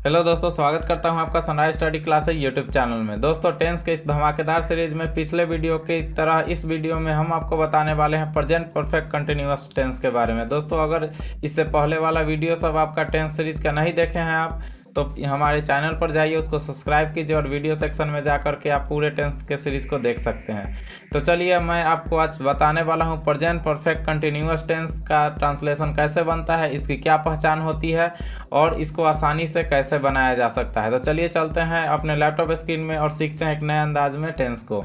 Hello दोस्तों, स्वागत करता हूं आपका sunrise study classes YouTube channel में। दोस्तों, टेंस के इस धमाकेदार सीरीज में पिछले वीडियो की तरह इस वीडियो में हम आपको बताने वाले हैं प्रेजेंट परफेक्ट कंटिन्यूअस टेंस के बारे में। दोस्तों, अगर इससे पहले वाला वीडियो सब आपका टेंस सीरीज का नहीं देखे हैं आप, तो हमारे चैनल पर जाइए, उसको सब्सक्राइब कीजिए और वीडियो सेक्शन में जा कर के आप पूरे टेंस के सीरीज को देख सकते हैं। तो चलिए, मैं आपको आज बताने वाला हूं प्रेजेंट परफेक्ट कंटिन्यूअस टेंस का ट्रांसलेशन कैसे बनता है, इसकी क्या पहचान होती है और इसको आसानी से कैसे बनाया जा सकता है। तो चलिए चलते हैं अपने लैपटॉप स्क्रीन में और सीखते हैं एक नए अंदाज में टेंस को।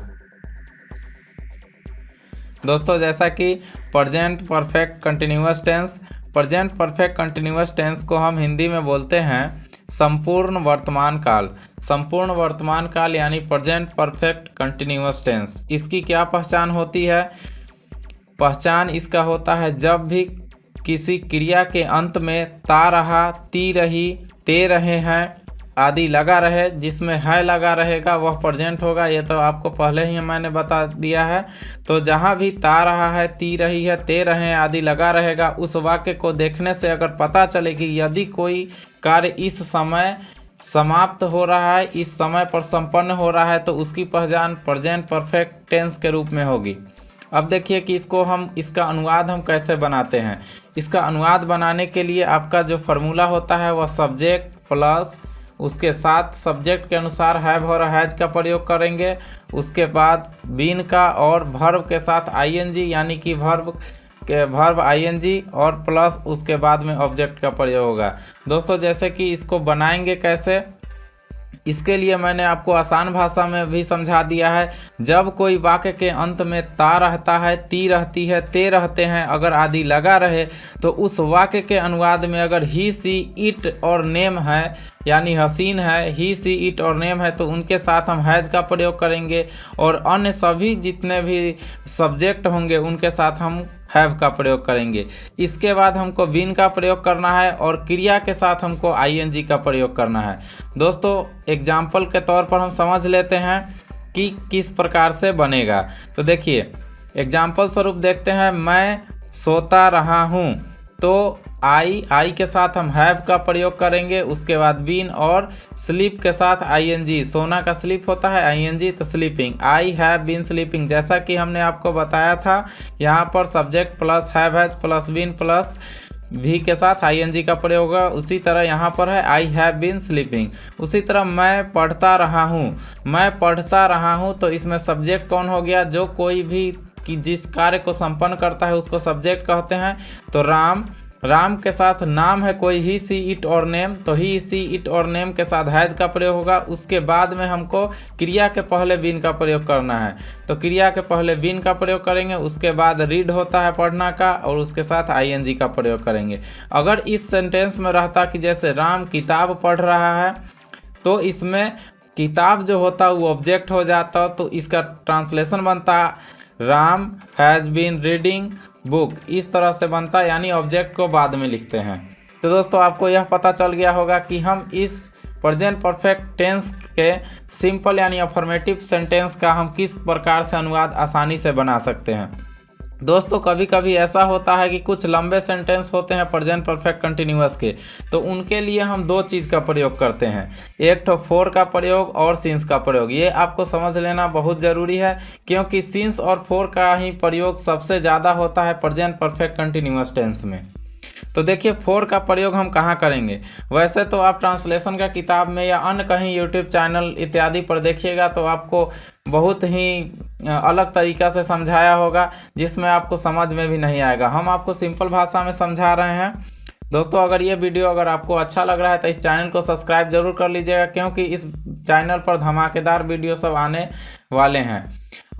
दोस्तों, जैसा कि प्रेजेंट परफेक्ट कंटिन्यूअस टेंस को हम हिंदी में बोलते हैं संपूर्ण वर्तमान काल। संपूर्ण वर्तमान काल यानी प्रेजेंट परफेक्ट कंटिन्यूअस टेंस। इसकी क्या पहचान होती है? पहचान इसका होता है जब भी किसी क्रिया के अंत में ता रहा, ती रही, ते रहे हैं आदि लगा रहे, जिसमें है लगा रहेगा वह प्रेजेंट होगा। ये तो आपको पहले ही मैंने बता दिया है। तो जहाँ भी ता रहा है, ती रही है, ते रहे हैं आदि लगा रहेगा, उस वाक्य को देखने से अगर पता चले कि यदि कोई कार्य इस समय समाप्त हो रहा है, इस समय पर संपन्न हो रहा है, तो उसकी पहचान प्रेजेंट परफेक्ट टेंस के रूप में होगी। अब देखिए कि इसका अनुवाद हम कैसे बनाते हैं। इसका अनुवाद बनाने के लिए आपका जो फार्मूला होता है वह सब्जेक्ट प्लस उसके साथ सब्जेक्ट के अनुसार हैव और हैज का प्रयोग करेंगे। उसके बाद बीन का और वर्ब के साथ आईएनजी यानी कि वर्ब आईएनजी और प्लस उसके बाद में ऑब्जेक्ट का प्रयोग होगा। दोस्तों, जैसे कि इसको बनाएंगे कैसे, इसके लिए मैंने आपको आसान भाषा में भी समझा दिया है। जब कोई वाक्य के अंत में ता रहता है, ती रहती है, ते रहते हैं अगर आदि लगा रहे, तो उस वाक्य के अनुवाद में अगर ही, सी, इट और नेम है यानी हसीन है, ही, सी, इट और नेम है, तो उनके साथ हम हैज का प्रयोग करेंगे और अन्य सभी जितने भी सब्जेक्ट होंगे उनके साथ हम हैव का प्रयोग करेंगे। इसके बाद हमको बीन का प्रयोग करना है और क्रिया के साथ हमको आईएनजी का प्रयोग करना है। दोस्तों, एग्जाम्पल के तौर पर हम समझ लेते हैं कि किस प्रकार से बनेगा। तो देखिए, एग्जाम्पल स्वरूप देखते हैं। मैं सोता रहा हूँ, तो आई के साथ हम हैव का प्रयोग करेंगे। उसके बाद बीन और स्लीप के साथ आईएनजी, सोना का स्लीप होता है आईएनजी, तो sleeping, I have been sleeping. जैसा कि हमने आपको बताया था, यहाँ पर subject plus have has plus been plus भी के साथ आईएनजी का प्रयोग होगा। उसी तरह यहाँ पर है आई हैव बीन स्लीपिंग। उसी तरह मैं पढ़ता रहा हूँ, तो इसमें सब्जेक्ट कौन हो गया? जो कोई भी कि जिस कार्य को संपन्न करता है उसको सब्जेक्ट कहते हैं। तो राम के साथ नाम है कोई, ही, सी, इट और नेम, तो ही, सी, इट और नेम के साथ हैज का प्रयोग होगा। उसके बाद में हमको क्रिया के पहले बीन का प्रयोग करना है, तो क्रिया के पहले बीन का प्रयोग करेंगे। उसके बाद रीड होता है पढ़ना का, और उसके साथ आईएनजी का प्रयोग करेंगे। अगर इस सेंटेंस में रहता कि जैसे राम किताब पढ़ रहा है, तो इसमें किताब जो होता वो ऑब्जेक्ट हो जाता, तो इसका ट्रांसलेशन बनता Ram has been reading book. इस तरह से बनता, यानी ऑब्जेक्ट को बाद में लिखते हैं। तो दोस्तों, आपको यह पता चल गया होगा कि हम इस प्रेजेंट परफेक्ट टेंस के सिंपल यानी अफर्मेटिव सेंटेंस का हम किस प्रकार से अनुवाद आसानी से बना सकते हैं। दोस्तों, कभी कभी ऐसा होता है कि कुछ लंबे सेंटेंस होते हैं प्रेजेंट परफेक्ट कंटिन्यूअस के, तो उनके लिए हम दो चीज़ का प्रयोग करते हैं, एक तो फोर का प्रयोग और सिंस का प्रयोग। ये आपको समझ लेना बहुत ज़रूरी है, क्योंकि सिंस और फोर का ही प्रयोग सबसे ज़्यादा होता है प्रेजेंट परफेक्ट कंटिन्यूअस टेंस में। तो देखिए, फोर का प्रयोग हम कहाँ करेंगे। वैसे तो आप ट्रांसलेशन का किताब में या अन्य कहीं यूट्यूब चैनल इत्यादि पर देखिएगा तो आपको बहुत ही अलग तरीका से समझाया होगा, जिसमें आपको समझ में भी नहीं आएगा। हम आपको सिंपल भाषा में समझा रहे हैं। दोस्तों, अगर ये वीडियो अगर आपको अच्छा लग रहा है तो इस चैनल को सब्सक्राइब जरूर कर लीजिएगा, क्योंकि इस चैनल पर धमाकेदार वीडियो सब आने वाले हैं।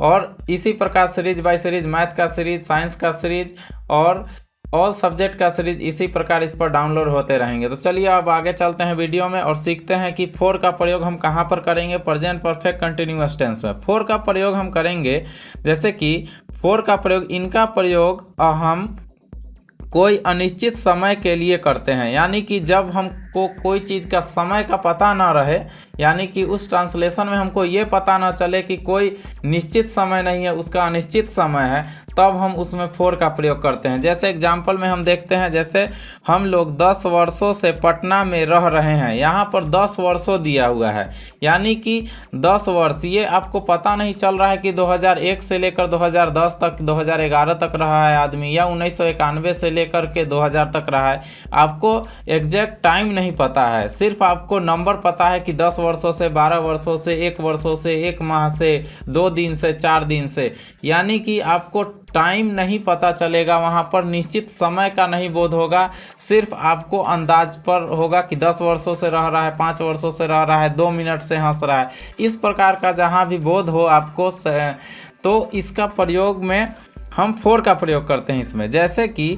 और इसी प्रकार सीरीज बाय सीरीज, मैथ का सीरीज, साइंस का सीरीज और ऑल सब्जेक्ट का सीरीज इसी प्रकार इस पर डाउनलोड होते रहेंगे। तो चलिए अब आगे चलते हैं वीडियो में और सीखते हैं कि फोर का प्रयोग हम कहाँ पर करेंगे प्रेजेंट परफेक्ट कंटिन्यूअस टेंस में। फोर का प्रयोग हम करेंगे, जैसे कि फोर का प्रयोग, इनका प्रयोग हम कोई अनिश्चित समय के लिए करते हैं, यानी कि जब हम हमको कोई चीज़ का समय का पता ना रहे, यानी कि उस ट्रांसलेशन में हमको ये पता ना चले कि कोई निश्चित समय नहीं है, उसका अनिश्चित समय है, तब हम उसमें फोर का प्रयोग करते हैं। जैसे एग्जाम्पल में हम देखते हैं, जैसे हम लोग 10 वर्षों से पटना में रह रहे हैं, यहाँ पर 10 वर्षों दिया हुआ है, यानी कि 10 वर्ष, ये आपको पता नहीं चल रहा है कि 2001 से लेकर 2010 तक, 2011 तक रहा है आदमी, या 1991 से लेकर के 2000 तक रहा है। आपको एग्जैक्ट टाइम नहीं पता है, सिर्फ आपको नंबर पता है कि 10 वर्षों से, 12 वर्षों से, 1 वर्षों से, 1 माह से, 2 दिन से, 4 दिन से, यानी कि आपको टाइम नहीं पता चलेगा, वहाँ पर निश्चित समय का नहीं बोध होगा, सिर्फ आपको अंदाज पर होगा कि 10 वर्षों से रह रहा है, 5 वर्षों से रह रहा है, 2 मिनट से हंस रहा है। इस प्रकार का जहाँ भी बोध हो आपको, तो इसका प्रयोग में हम फोर का प्रयोग करते हैं इसमें। जैसे कि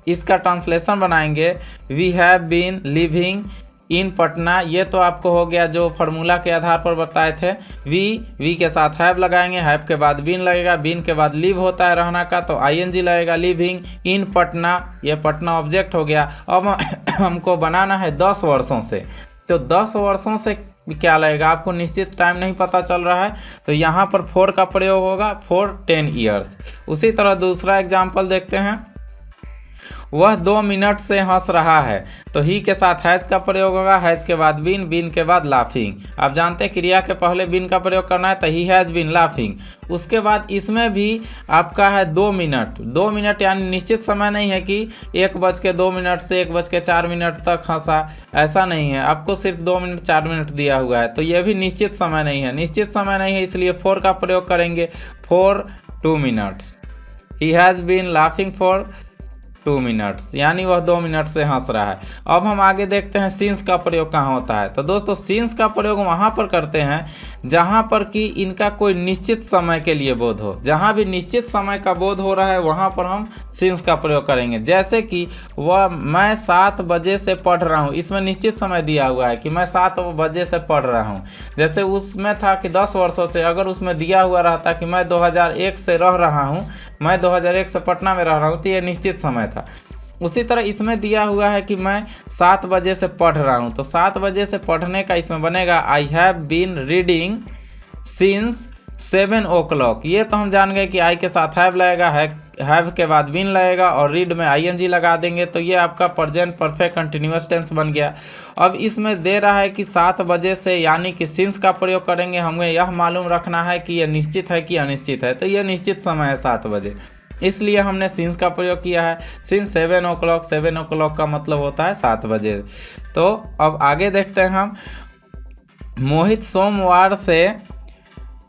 इसका ट्रांसलेशन बनाएंगे, we have been living in Patna, ये तो आपको हो गया जो फार्मूला के आधार पर बताए थे। वी के साथ हैव लगाएंगे, हैव के बाद बीन लगेगा, बीन के बाद लिव होता है रहना का, तो आईएनजी लगेगा, लिविंग इन पटना, ये पटना ऑब्जेक्ट हो गया। अब हमको बनाना है 10 वर्षों से, तो 10 वर्षों से क्या लगेगा, आपको निश्चित टाइम नहीं पता चल रहा है, तो यहाँ पर फोर का प्रयोग होगा, फॉर 10 ईयर्स। उसी तरह दूसरा एग्जाम्पल देखते हैं, वह 2 मिनट से हंस रहा है, तो ही के साथ हैज का प्रयोग होगा, हैज के बाद बीन, बीन के बाद लाफिंग। आप जानते हैं क्रिया के पहले बीन का प्रयोग करना है, तो ही हैज बीन लाफिंग। उसके बाद इसमें भी आपका है 2 मिनट, 2 मिनट यानी निश्चित समय नहीं है कि 1:02 से 1:04 तक हंसा, ऐसा नहीं है, आपको सिर्फ 2 मिनट 4 मिनट दिया हुआ है, तो यह भी निश्चित समय नहीं है, निश्चित समय नहीं है, इसलिए फोर का प्रयोग करेंगे, for 2 minutes. He has been laughing for 2 minutes, यानी वह 2 मिनट से हंस रहा है। अब हम आगे देखते हैं सिंस का प्रयोग कहाँ होता है। तो दोस्तों सिंस का प्रयोग वहाँ पर करते हैं जहाँ पर कि इनका कोई निश्चित समय के लिए बोध हो, जहाँ भी निश्चित समय का बोध हो रहा है वहाँ पर हम सिंस का प्रयोग करेंगे। जैसे कि वह मैं 7 बजे से पढ़ रहा हूँ, इसमें निश्चित समय दिया हुआ है कि मैं 7 बजे से पढ़ रहा हूँ। जैसे उसमें था कि 10 वर्षों से, अगर उसमें दिया हुआ रहता कि मैं 2001 से रह रहा हूँ, मैं 2001 से पटना में रह रहा हूँ, तो ये निश्चित समय था। उसी तरह इसमें दिया हुआ है कि मैं 7 बजे से पढ़ रहा हूँ, तो 7 बजे से पढ़ने का इसमें बनेगा I have been reading since 7 o'clock। ये तो हम जान गए कि आई के साथ हैव लगेगा, हैव के बाद बीन लगेगा और रीड में आईएनजी लगा देंगे, तो ये आपका प्रेजेंट परफेक्ट कंटिन्यूअस टेंस बन गया। अब इसमें दे रहा है कि 7 बजे से, यानी कि सिंस का प्रयोग करेंगे। हमें यह मालूम रखना है कि यह निश्चित है कि अनिश्चित है, तो यह निश्चित समय है 7 बजे, इसलिए हमने सिंस का प्रयोग किया है। सिंस 7 o'clock, 7 o'clock का मतलब होता है 7 बजे। तो अब आगे देखते हैं हम, मोहित सोमवार से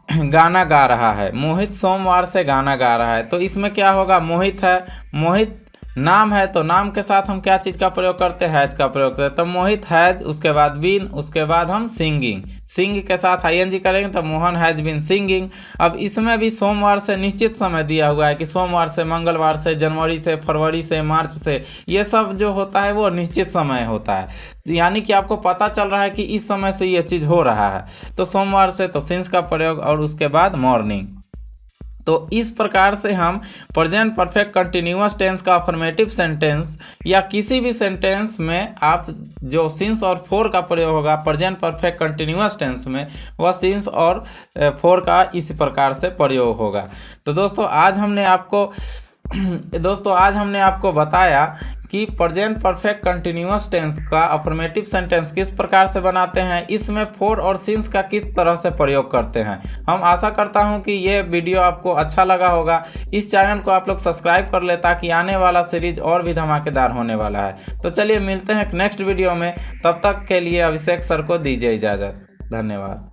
गाना गा रहा है, मोहित सोमवार से गाना गा रहा है, तो इसमें क्या होगा, मोहित है, मोहित नाम है, तो नाम के साथ हम क्या चीज़ का प्रयोग करते हैं, हैज का प्रयोग करते हैं। तो मोहित हैज, उसके बाद बीन, उसके बाद हम सिंगिंग, सिंग के साथ आईएनजी करेंगे, तो मोहन हैज बीन सिंगिंग। अब इसमें भी सोमवार से निश्चित समय दिया हुआ है कि सोमवार से, मंगलवार से, जनवरी से, फरवरी से, मार्च से, ये सब जो होता है वो निश्चित समय होता है, यानी कि आपको पता चल रहा है कि इस समय से ये चीज़ हो रहा है। तो सोमवार से तो सिंस का प्रयोग, और उसके बाद मॉर्निंग। तो इस प्रकार से हम प्रेजेंट परफेक्ट कंटिन्यूअस टेंस का अफर्मेटिव सेंटेंस या किसी भी सेंटेंस में आप जो सिंस और फॉर का प्रयोग होगा प्रेजेंट परफेक्ट कंटिन्यूअस टेंस में, वह सिंस और फॉर का इस प्रकार से प्रयोग होगा। तो दोस्तों आज हमने आपको बताया कि प्रेजेंट परफेक्ट कंटिन्यूअस टेंस का अफर्मेटिव सेंटेंस किस प्रकार से बनाते हैं, इसमें फॉर और सिंस का किस तरह से प्रयोग करते हैं। हम आशा करता हूं कि ये वीडियो आपको अच्छा लगा होगा। इस चैनल को आप लोग सब्सक्राइब कर ले ताकि आने वाला सीरीज और भी धमाकेदार होने वाला है। तो चलिए मिलते हैं नेक्स्ट वीडियो में, तब तक के लिए अभिषेक सर को दीजिए इजाज़त। धन्यवाद।